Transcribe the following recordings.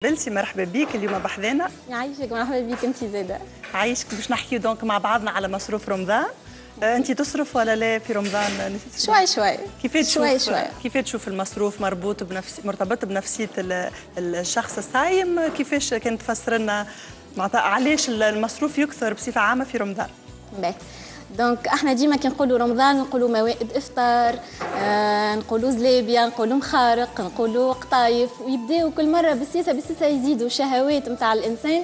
بنتي مرحبا بيك اليوم بحذانا. يعيشك مرحبا بيك انت زاده. عايشك باش نحكيو دونك مع بعضنا على مصروف رمضان. انت تصرف ولا لا في رمضان؟ شوي شوي. كيف تشوف المصروف مرتبط بنفسيه الشخص الصايم؟ كيفاش كان تفسر لنا معناتها علاش المصروف يكثر بصفه عامه في رمضان؟ باهي دونك احنا ديما كي نقولوا رمضان نقولوا موائد افطار، نقولوا زلابيه، نقولوا مخارق، نقولوا قطايف، ويبداو كل مره بالسياسه يزيدوا الشهوات نتاع الانسان.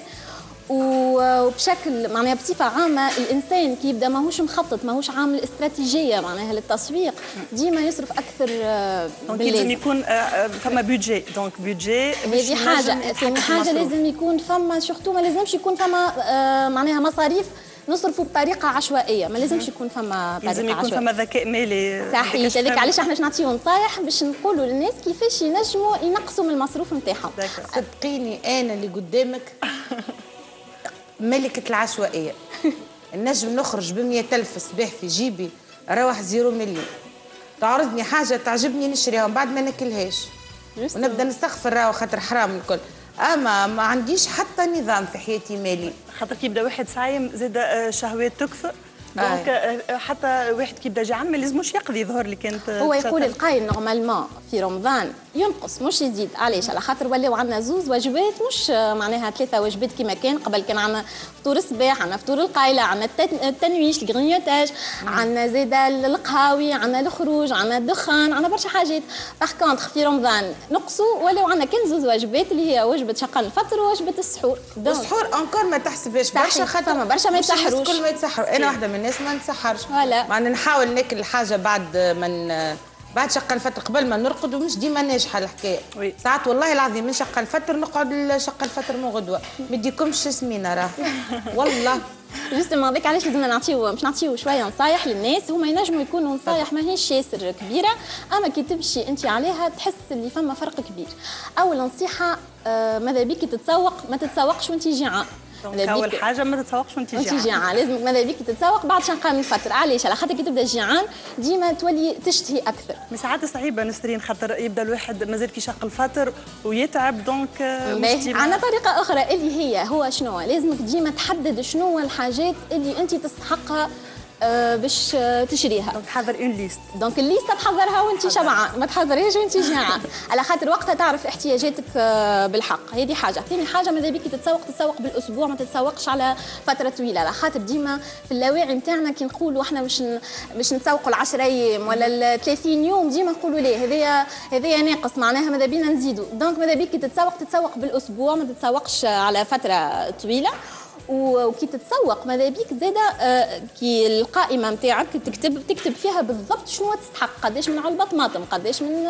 وبشكل معناها بصفه عامه الانسان كي يبدا ماهوش مخطط، ماهوش عامل استراتيجيه معناها للتسويق، ديما يصرف اكثر باللازم. لازم يكون فما بودجي، دونك بودجي هذه حاجه لازم يكون فما، سورتو ما لازمش يكون فما معناها مصاريف نصرفوا بطريقه عشوائيه، ما لازمش يكون فما طريقه عشوائيه، لازم يكون فما ذكاء مالي. صحيح، هذاك علاش احنا نعطيو نصايح باش نقولوا للناس كيفاش ينجموا ينقصوا من المصروف نتاعهم. صدقيني انا اللي قدامك ملكه العشوائيه. النجم نخرج ب100,000 الصباح في جيبي اروح 0 مليون، تعرضني حاجه تعجبني نشريها ومن بعد ما ناكلهاش ونبدا نستغفر راهو خاطر حرام الكل. اما ما عنديش حتى نظام في حياتي مالي، خاطر كي يبدا واحد صايم زاد شهوات تكثر، دونك حتى واحد كي يبدا جعان ما لازموش يقضي. يظهر لي كانت هو يقول القايل نورمالمون في رمضان ينقص مش يزيد. علاش؟ على خاطر ولاو عندنا زوز وجبات، مش معناها 3 وجبات كما كان قبل. كان عندنا فطور الصباح، عندنا فطور القايله، عندنا التنويش، الغرينيوتاج، عندنا زاد القهاوي، عندنا الخروج، عندنا الدخان، عندنا برشا حاجات. باغ كونتخ في رمضان نقصوا ولاو عندنا كان زوز وجبات اللي هي وجبه شقل الفطر ووجبه السحور. السحور انكور ما تحسبهاش برشا، خاطر فما برشا ما يتسحروش. كل ما يتسحروا، انا واحده من الناس ما نتسحرش. معناها نحاول ناكل الحاجه بعد شق الفطر قبل ما نرقد، ومش ديما ناجحه الحكايه. ساعات والله العظيم من شق الفطر نقعد شق الفطر من غدوه ما يديكمش سمينه راه والله. جوستومون هذاك علاش لازمنا نعطيو شويه نصايح للناس. هما ينجموا يكونوا نصايح ماهيش ياسر كبيره، اما كي تمشي انت عليها تحس اللي فما فرق كبير. اول نصيحه ماذا بيك تتسوق، ما تتسوقش وانت جيعان. اول حاجه ما تتسوقش وانت جيعان. لازم ماذا بيك تتسوق بعد شنقه من الفطر. علاش؟ على خاطر كي تبدا جيعان ديما تولي تشتهي اكثر. من ساعات صعيبه نسرين، خاطر يبدا الواحد مازال كي شق الفطر ويتعب، دونك عندنا طريقه اخرى اللي هو شنو؟ لازمك ديما تحدد شنو الحاجات اللي انت تستحقها باش تشريها. دونك تحضر اون ليست. دونك الليسته تحضرها وانت شبعان، ما تحضريهاش وانت جيعان، على خاطر وقتها تعرف احتياجاتك بالحق. هذه حاجه. ثاني حاجه ماذا بيك تتسوق بالاسبوع، ما تتسوقش على فتره طويله، على خاطر ديما في اللاواعي نتاعنا كي نقولوا احنا مش نسوقوا ال10 ايام ولا ال30 يوم، ديما نقولوا لا هذايا ناقص، معناها ماذا بينا نزيدوا. دونك ماذا بيك تتسوق بالاسبوع، ما تتسوقش على فتره طويله. وكي تتسوق ماذا بيك زاده كي القائمه نتاعك تكتب فيها بالضبط شنو تستحق، قداش من علبه طماطم، قداش من،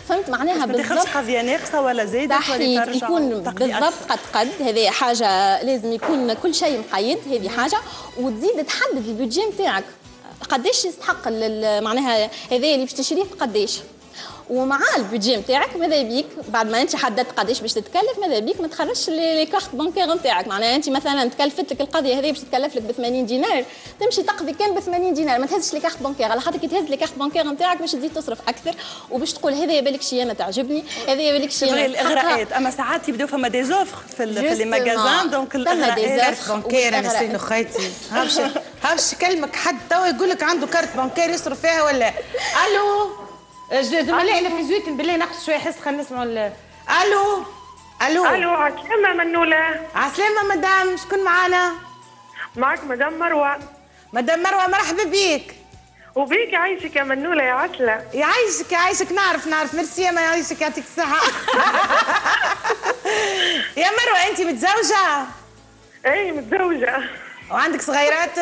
فهمت معناها بالضبط. ما تاخذش قضيه ناقصه ولا زايده ولا ترجع، يكون بالضبط قد. هذه حاجه لازم يكون كل شيء مقيد، هذه حاجه. وتزيد تحدد البودجي نتاعك قداش يستحق معناها هذا اللي باش تشريه قداش. ومع البودجي نتاعك ماذا بيك بعد ما انت حددت قداش باش تتكلف، ماذا بيك ما تخرجش لي كارت بانكير نتاعك. معناها انت مثلا تكلفت لك القضيه هذه باش تكلف لك ب 80 دينار، تمشي تقضي كان ب 80 دينار، ما تهزش لي كارت بانكير، على خاطر كي تهز لي كارت بانكير نتاعك باش تزيد تصرف اكثر، وباش تقول هذا بالك شي انا تعجبني، هذا بالك شي انا الاغراءات. اما ساعات يبداو فما دي زوفر في لي ماغازان، دونك كارت بانكير. انا سيدنا خيتي هاوش كلمك حد توا يقول لك عنده كارت بانكير يصرف فيها ولا الو زملائنا في زويتن بالله ناقص شويه حس، خلينا نسمعوا الو عسلامة منولة. عسلامة مدام، شكون معانا؟ معك مدام مروة. مدام مروة مرحبا بيك. وبيك يعيشك يا منولة يا عسلة. يعيشك نعرف ميرسي يا ما يعيشك يعطيك الصحة. يا مروة أنت متزوجة؟ أي متزوجة. وعندك صغيرات؟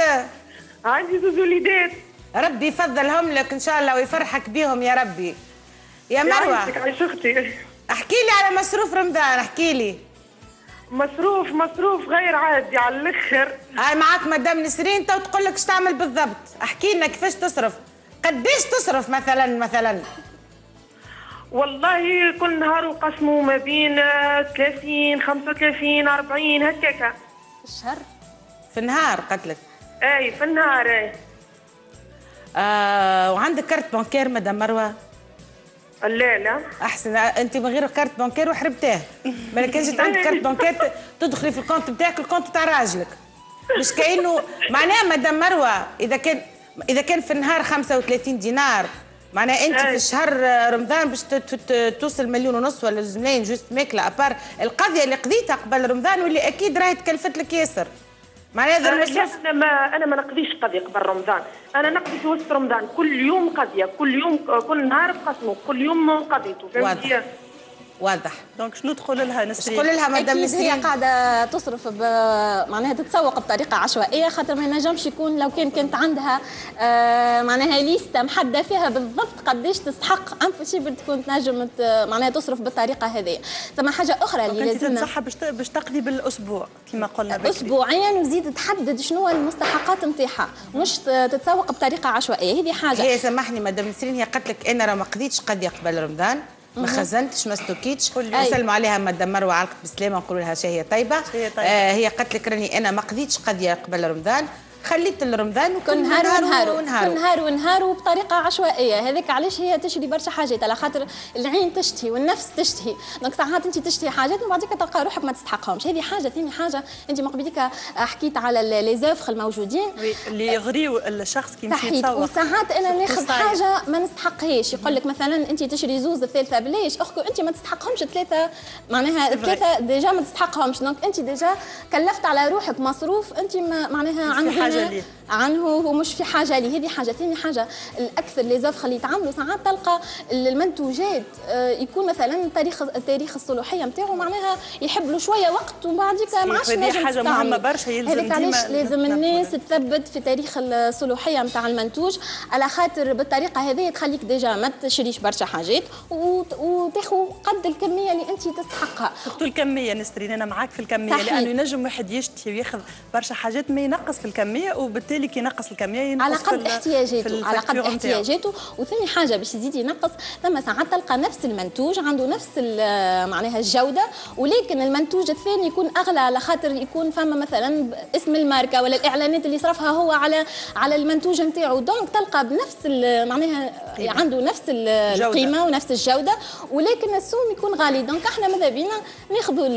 عندي 2 وليدات. ربي يفضلهم لك ان شاء الله ويفرحك بيهم يا ربي. يا مروه عايش اختي، احكي لي على مصروف رمضان، احكي لي. مصروف غير عادي على الاخر. هاي معاك مدام نسرين تو تقول لك ايش تعمل بالضبط. احكي لنا كيفاش تصرف، قديش تصرف مثلا؟ والله كل نهار وقسموا ما بين 30 35 40 هكاكا. في الشهر؟ في النهار قلت لك؟ اي في النهار. اي وعندك كارت بانكير مدام مروه؟ لا لا احسن، انت من غير كارت بانكير وحربتاه. ما كان جيت عندك كارت بانكير تدخلي في الكونت بتاعك، الكونت تاع راجلك، مش كانه معناها مدام مروه اذا كان في النهار 35 دينار، معناها انت في شهر رمضان باش توصل 1.5 مليون ولا 2 ملايين جوست ماكله، ابار القضيه اللي قضيتها قبل رمضان واللي اكيد راهي تكلفت لك ياسر. معناها هذا المصروف. انا ما نقضيش قضيه قبل رمضان، انا نقضي في وسط رمضان كل يوم قضيه، كل يوم كل نهار بقسمه، كل يوم قضيته. واضح واضح. دونك شنو تقول لها نسرين؟ تقول لها مدام نسرين هي قاعده تصرف معناها تتسوق بطريقه عشوائيه، خاطر ما ينجمش يكون لو كانت عندها معناها ليسته محدده فيها بالضبط قداش تستحق امبوسيبل تكون تنجم معناها تصرف بالطريقه هذه. ثم حاجه اخرى اللي لازم تنصحها باش تقضي بالاسبوع كما قلنا اسبوعيا، وزيد تحدد شنو المستحقات نتاعها، مش تتسوق بطريقه عشوائيه. هذه حاجه. هي سامحني مدام نسرين، هي قالت لك انا راه ما قضيتش قضيه قبل رمضان، ما خزنتش ما ستوكيتش. نسلموا عليها مدام مروه علقت بالسلامه ونقولوا لها شهيه طيبه. هي قالت لك راني انا ما قضيتش قضيه قبل رمضان، خليت لرمضان وكل نهار وبطريقه عشوائيه. هذاك علاش هي تشري برشا حاجات، على خاطر العين تشتهي والنفس تشتهي. دونك ساعات انت تشتهي حاجات ومن بعديك تلقى روحك ما تستحقهمش. هذه حاجه. ثاني حاجه انت من قبيلك حكيت على لي زوفر الموجودين اللي يغريو الشخص كي يمشي يتسوق. وساعات انا ناخذ حاجه ما نستحقهاش، يقول لك مثلا انت تشري زوز الثالثه بلاش، اخكو انت ما تستحقهمش ثلاثه، معناها الثلاثه ديجا ما تستحقهمش. دونك انت ديجا كلفت على روحك مصروف انت معناها عنه ومش في حاجه ليه. هذه حاجه. ثاني حاجه الاكثر لي زوفر اللي يتعاملوا ساعات تلقى المنتوجات يكون مثلا تاريخ الصلاحيه نتاعو معناها يحب له شويه وقت ومن بعديك ما عادش نجم. هذه حاجه مهمه برشا، يلزم هذاك علاش لازم الناس تثبت في تاريخ الصلاحيه نتاع المنتوج، على خاطر بالطريقه هذه تخليك ديجا ما تشريش برشا حاجات وتاخذ قد الكميه اللي انت تستحقها. سورتو الكميه نسرين، انا معاك في الكميه، لانه ينجم واحد يشتري وياخذ برشا حاجات ما ينقص في الكميه، وبالتالي كي ينقص الكميه ينقص على قد احتياجاته. وثاني حاجه باش يزيد ينقص، ثم ساعات تلقى نفس المنتوج عنده نفس معناها الجوده، ولكن المنتوج الثاني يكون اغلى على خاطر يكون فما مثلا اسم الماركه ولا الاعلانات اللي صرفها هو على المنتوج نتاعو. دونك تلقى بنفس معناها عنده نفس القيمه ونفس الجوده، ولكن السوم يكون غالي. دونك احنا ماذا بينا ناخذوا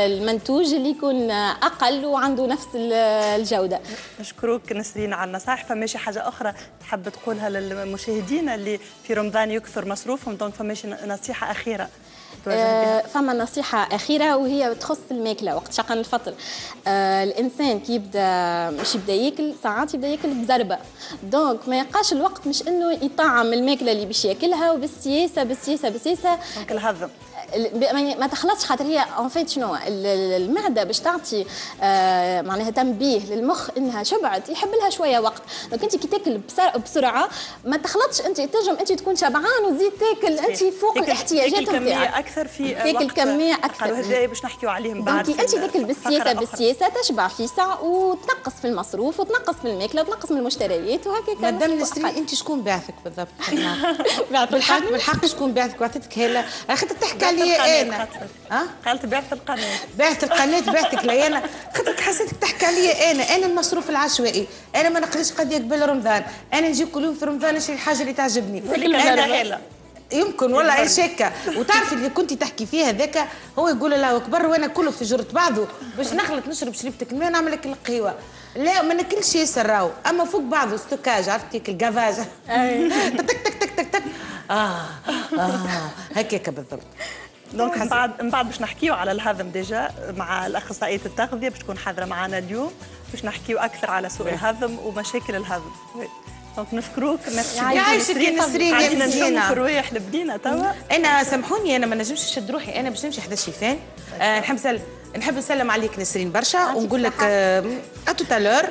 المنتوج اللي يكون اقل وعنده نفس الجوده. نشكروك نسرين على النصائح. فماشي حاجه اخرى تحب تقولها للمشاهدين اللي في رمضان يكثر مصروفهم؟ دونك فماشي نصيحه اخيره؟ فما نصيحة أخيرة وهي تخص الماكلة. وقت شقن الفطر الإنسان كي يبدا ياكل، ساعات يبدا ياكل بزربة، دونك ما يبقاش الوقت مش إنه يطعم الماكلة اللي باش ياكلها، وبالسياسة دونك الهضم ما تخلصش. خاطر هي اون فيت شنو المعده باش تعطي معناها تنبيه للمخ انها شبعت، يحب لها شويه وقت. دونك انت كي تاكل بسرعه ما تخلطش، انت تنجم انت تكون شبعان وتزيد تاكل انت فوق الاحتياجات نتاعك. تاكل كميه اكثر في تاكل كميه اكثر. هذا باش نحكيو عليهم بعد. انت تاكل بالسياسه تشبع في ساعه وتنقص في المصروف وتنقص في الماكله وتنقص من المشتريات وهكاك. مدام نسرين انت شكون بعثك بالضبط؟ بالحق شكون بعثك وعطيتك هلا خاطر تحكي عليا انا؟ قالت بعث القناه. بعثتك لي انا خاطرك حسيتك تحكي عليا انا المصروف العشوائي، انا ما نقضيش قضيه قبل رمضان، انا نجي كل يوم في رمضان نشري الحاجه اللي تعجبني. انا يمكن والله اي شكه. وتعرفي اللي كنتي تحكي فيها ذاك هو يقول الله اكبر وانا كله في جرة بعضه باش نخلط نشرب شريبتك الماء ونعمل لك القهوه. لا ما ناكلش ياسر راهو، اما فوق بعضه ستوكاج، عرفتي الكافاج تك تك تك تك تك هكاك بالضبط. دونك من بعد باش نحكيو على الهضم ديجا مع الاخصائيه التغذيه باش تكون حاضره معنا اليوم باش نحكيو اكثر على سوء الهضم ومشاكل الهضم. دونك نشكروك. يعيشك يا نسرين يا مزيانه. في الروايح لبدينا توا. انا سامحوني انا ما نجمش نشد روحي، انا باش نمشي حدا الشيفان. نحب نسلم عليك نسرين برشا ونقول لك اتو تالور.